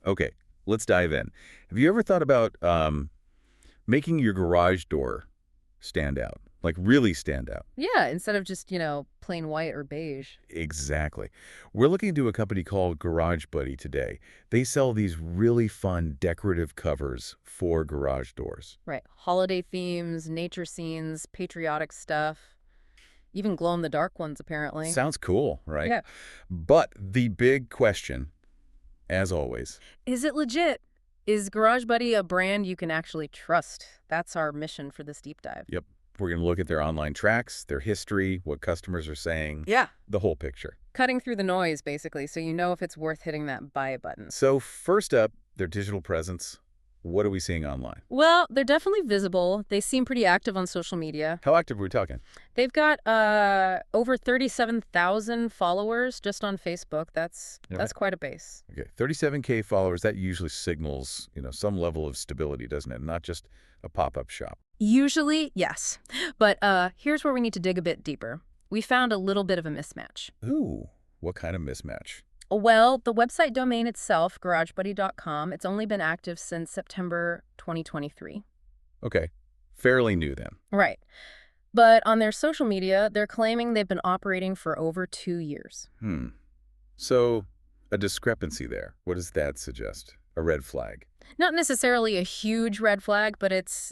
Okay, let's dive in. Have you ever thought about making your garage door stand out? Like really stand out? Yeah, instead of just, plain white or beige. Exactly. We're looking into a company called Garage Buddy today. They sell these really fun decorative covers for garage doors. Right. Holiday themes, nature scenes, patriotic stuff, even glow in the dark ones, apparently. Sounds cool, right? Yeah. But the big question, as always, Is it legit? Is Garage Buddy a brand you can actually trust? That's our mission for this deep dive. yep, we're going to look at their online tracks, their history, what customers are saying, Yeah. the whole picture. Cutting through the noise, basically, so you know if it's worth hitting that buy button. So first up, their digital presence. What are we seeing online? Well, they're definitely visible. They seem pretty active on social media. How active are we talking? They've got over 37,000 followers just on Facebook. That's quite a base. Okay, 37K followers, that usually signals, some level of stability, doesn't it? Not just a pop-up shop. Usually, yes. But here's where we need to dig a bit deeper. We found a little bit of a mismatch. Ooh, what kind of mismatch? Well, the website domain itself, garagebuddy.com, it's only been active since September 2023. Okay, fairly new then. Right. But on their social media, they're claiming they've been operating for over 2 years. So, a discrepancy there. What does that suggest? A red flag? Not necessarily a huge red flag, but it's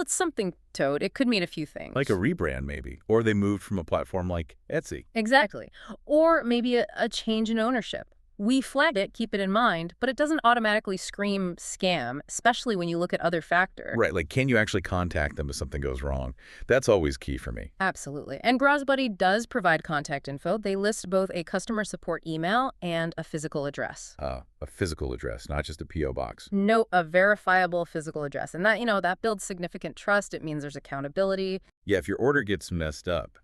something, Toad. It could mean a few things. Like a rebrand, maybe. Or they moved from a platform like Etsy. Exactly. Or maybe a change in ownership. We flagged it, keep it in mind, but it doesn't automatically scream scam, especially when you look at other factors. Right, like can you actually contact them if something goes wrong? That's always key for me. Absolutely. And GarageBuddy does provide contact info. They list both a customer support email and a physical address. A physical address, not just a P.O. box. Note a verifiable physical address. And that builds significant trust. It means there's accountability. Yeah, if your order gets messed up,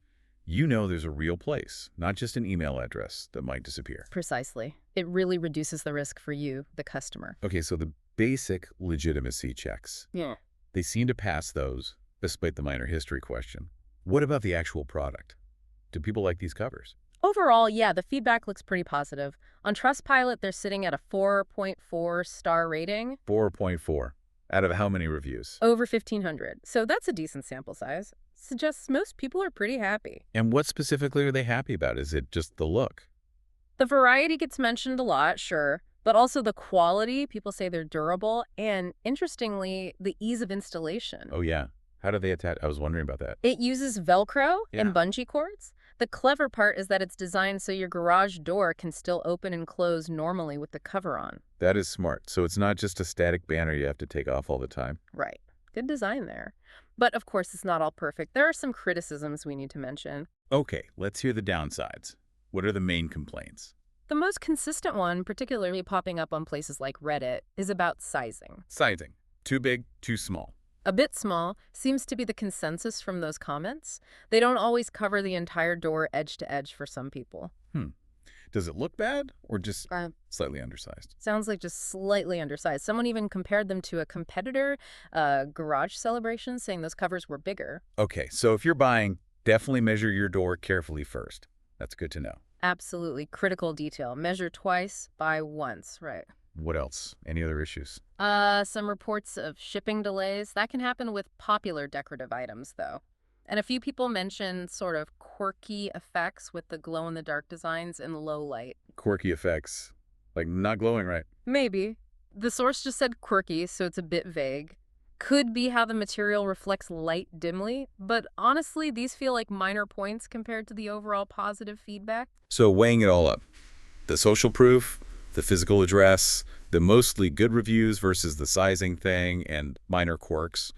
you know there's a real place, not just an email address that might disappear. Precisely. It really reduces the risk for you, the customer. Okay, so the basic legitimacy checks. Yeah. They seem to pass those, despite the minor history question. What about the actual product? Do people like these covers? Overall, yeah, the feedback looks pretty positive. On Trustpilot, they're sitting at a 4.4 star rating. 4.4. Out of how many reviews? Over 1,500. So that's a decent sample size. Suggests most people are pretty happy. And what specifically are they happy about? Is it just the look? The variety gets mentioned a lot, sure, but also the quality. People say they're durable, and interestingly, the ease of installation. Oh, yeah. How do they attach? I was wondering about that. It uses Velcro Yeah. and bungee cords. The clever part is that it's designed so your garage door can still open and close normally with the cover on. That is smart. So it's not just a static banner you have to take off all the time. Right. Good design there. But of course, it's not all perfect. There are some criticisms we need to mention. Okay, let's hear the downsides. What are the main complaints? The most consistent one, particularly popping up on places like Reddit, is about sizing. Sizing. Too big, too small. A bit small seems to be the consensus from those comments. They don't always cover the entire door edge to edge for some people. Does it look bad or just slightly undersized? Sounds like just slightly undersized. Someone even compared them to a competitor, Garage Celebration, saying those covers were bigger. Okay, so if you're buying, definitely measure your door carefully first. That's good to know. Absolutely. Critical detail. Measure twice, buy once. Right. What else? Any other issues? Some reports of shipping delays. That can happen with popular decorative items, though. And a few people mentioned sort of quirky effects with the glow-in-the-dark designs in low light. Quirky effects. Like not glowing right. Maybe. The source just said quirky, so it's a bit vague. Could be how the material reflects light dimly, but honestly, these feel like minor points compared to the overall positive feedback. So weighing it all up. The social proof, the physical address, the mostly good reviews versus the sizing thing and minor quirks.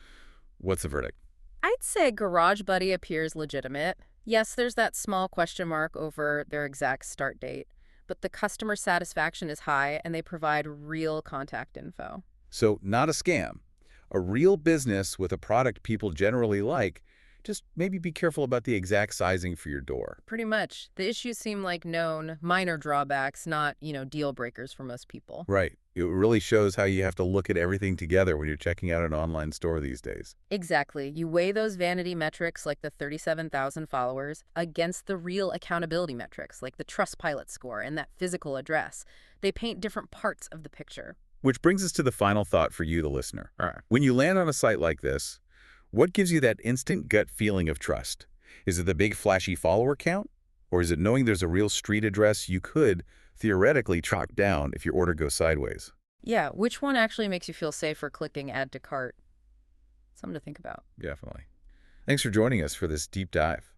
What's the verdict? I'd say Garage Buddy appears legitimate. Yes, there's that small question mark over their exact start date, but the customer satisfaction is high and they provide real contact info. So not a scam. A real business with a product people generally like, Just maybe be careful about the exact sizing for your door. Pretty much. The issues seem like known minor drawbacks, not, deal breakers for most people. Right. It really shows how you have to look at everything together when you're checking out an online store these days. Exactly. You weigh those vanity metrics like the 37,000 followers against the real accountability metrics like the Trustpilot score and that physical address. They paint different parts of the picture. Which brings us to the final thought for you, the listener. All right. When you land on a site like this, what gives you that instant gut feeling of trust? Is it the big flashy follower count? Or is it knowing there's a real street address you could, theoretically, track down if your order goes sideways? Yeah, which one actually makes you feel safer clicking add to cart? Something to think about. Definitely. Thanks for joining us for this deep dive.